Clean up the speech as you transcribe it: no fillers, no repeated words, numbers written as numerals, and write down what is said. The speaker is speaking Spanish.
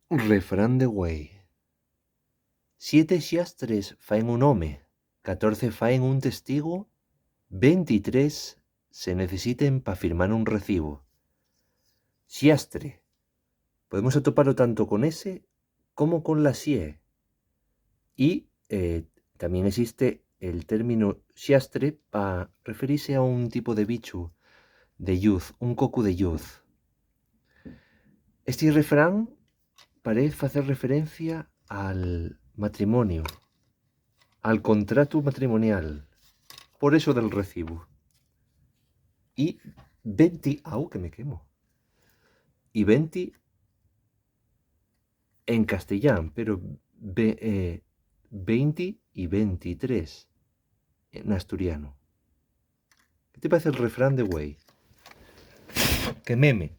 Refrán de güey. 7 xastres faen un home, 14 faen un testigo, 23 se necesiten pa firmar un recibo. Xastre. Podemos atoparlo tanto con S como con la xie. Y también existe el término xastre para referirse a un tipo de bicho de lluz, un cocu de lluz. Este refrán parece hacer referencia al matrimonio, al contrato matrimonial, por eso del recibo. Y 20, que me quemo. Y 20 en castellano, pero 20 y 23 en asturiano. ¿Qué te parece el refrán de güey? Que meme.